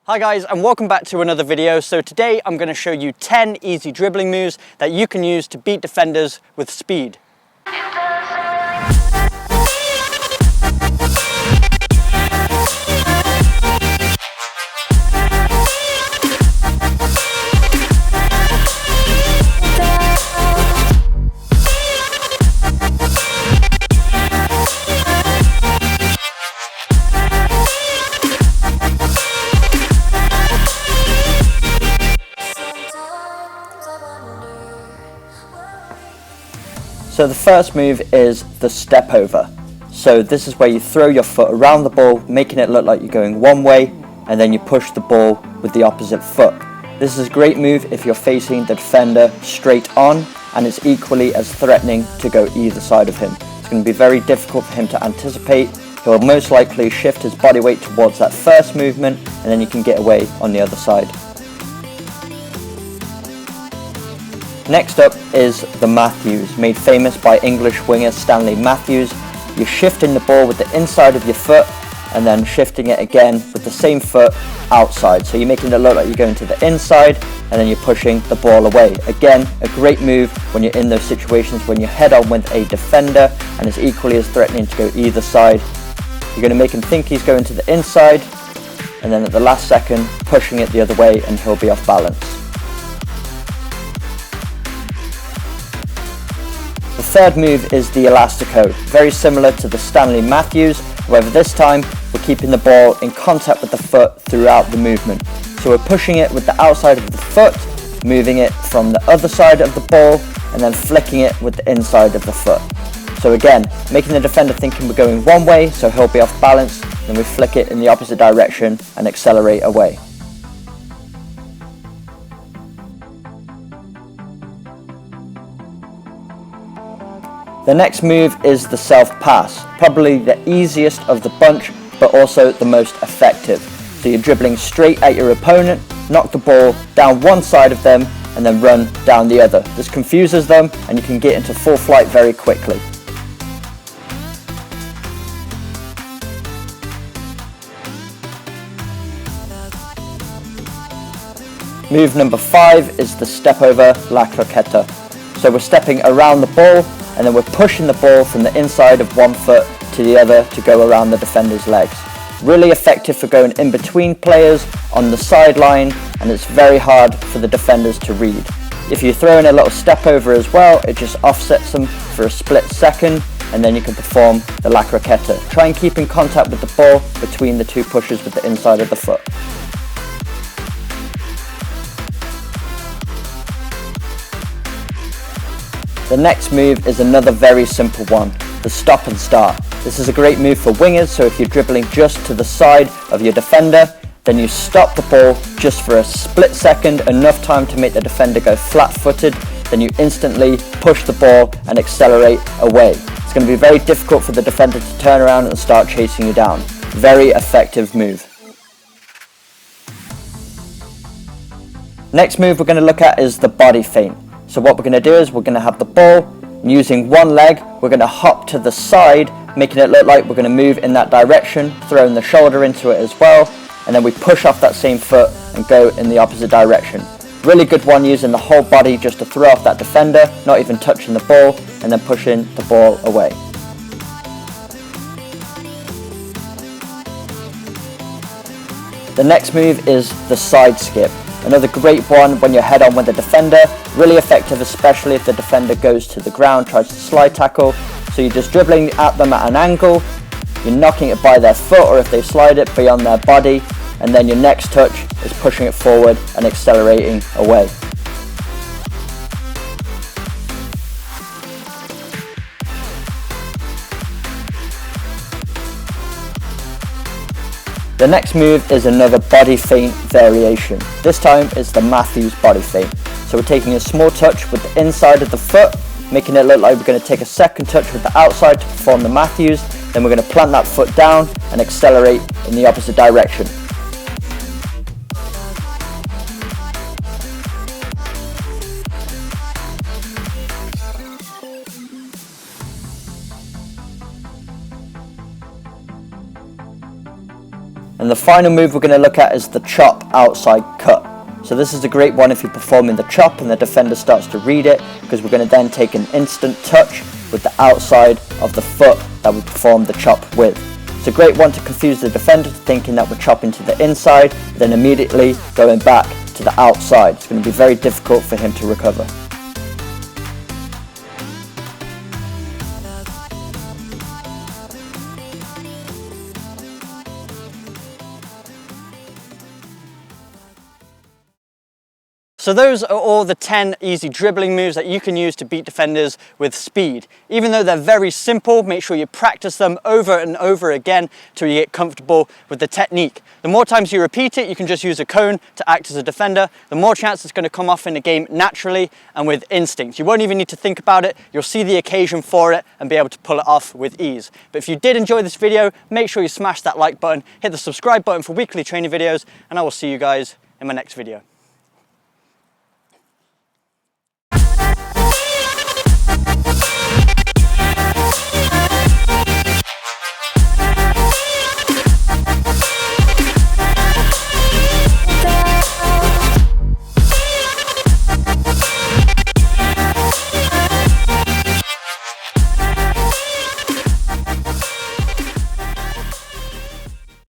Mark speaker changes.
Speaker 1: Hi guys, and welcome back to another video. So today I'm going to show you 10 easy dribbling moves that you can use to beat defenders with speed. So the first move is the step over. So this is where you throw your foot around the ball, making it look like you're going one way, and then you push the ball with the opposite foot. This is a great move if you're facing the defender straight on, and it's equally as threatening to go either side of him. It's going to be very difficult for him to anticipate. He'll most likely shift his body weight towards that first movement, and then you can get away on the other side. Next up is the Matthews, made famous by English winger Stanley Matthews. You're shifting the ball with the inside of your foot and then shifting it again with the same foot outside. So you're making it look like you're going to the inside and then you're pushing the ball away. Again, a great move when you're in those situations when you head on with a defender and it's equally as threatening to go either side. You're going to make him think he's going to the inside and then at the last second pushing it the other way and he'll be off balance. The third move is the Elastico, very similar to the Stanley Matthews, however this time we're keeping the ball in contact with the foot throughout the movement. So we're pushing it with the outside of the foot, moving it from the other side of the ball, and then flicking it with the inside of the foot. So again, making the defender thinking we're going one way, so he'll be off balance, then we flick it in the opposite direction and accelerate away. The next move is the self-pass, probably the easiest of the bunch, but also the most effective. So you're dribbling straight at your opponent, knock the ball down one side of them, and then run down the other. This confuses them, and you can get into full flight very quickly. Move number 5 is the Stepover La Croqueta. So we're stepping around the ball, and then we're pushing the ball from the inside of one foot to the other to go around the defender's legs. Really effective for going in between players on the sideline, and it's very hard for the defenders to read. If you throw in a little step over as well, it just offsets them for a split second, and then you can perform the La Croqueta. Try and keep in contact with the ball between the two pushes with the inside of the foot. The next move is another very simple one, the stop and start. This is a great move for wingers, so if you're dribbling just to the side of your defender, then you stop the ball just for a split second, enough time to make the defender go flat-footed, then you instantly push the ball and accelerate away. It's going to be very difficult for the defender to turn around and start chasing you down. Very effective move. Next move we're going to look at is the body feint. So what we're going to do is we're going to have the ball, and using one leg, we're going to hop to the side, making it look like we're going to move in that direction, throwing the shoulder into it as well, and then we push off that same foot and go in the opposite direction. Really good one using the whole body just to throw off that defender, not even touching the ball, and then pushing the ball away. The next move is the side skip. Another great one when you're head on with the defender, really effective especially if the defender goes to the ground, tries to slide tackle. So you're just dribbling at them at an angle, you're knocking it by their foot or if they slide it beyond their body, and then your next touch is pushing it forward and accelerating away. The next move is another body feint variation. This time it's the Matthews body feint. So we're taking a small touch with the inside of the foot, making it look like we're going to take a second touch with the outside to perform the Matthews, then we're going to plant that foot down and accelerate in the opposite direction. And And the final move we're going to look at is the chop outside cut. So this is a great one if you're performing the chop and the defender starts to read it, because we're going to then take an instant touch with the outside of the foot that we performed the chop with. It's a great one to confuse the defender thinking that we're chopping to the inside, then immediately going back to the outside. It's going to be very difficult for him to recover.
Speaker 2: So those are all the 10 easy dribbling moves that you can use to beat defenders with speed. Even though they're very simple, make sure you practice them over and over again till you get comfortable with the technique. The more times you repeat it, you can just use a cone to act as a defender, the more chance it's going to come off in the game naturally and with instinct. You won't even need to think about it, you'll see the occasion for it and be able to pull it off with ease. But if you did enjoy this video, make sure you smash that like button, hit the subscribe button for weekly training videos, and I will see you guys in my next video.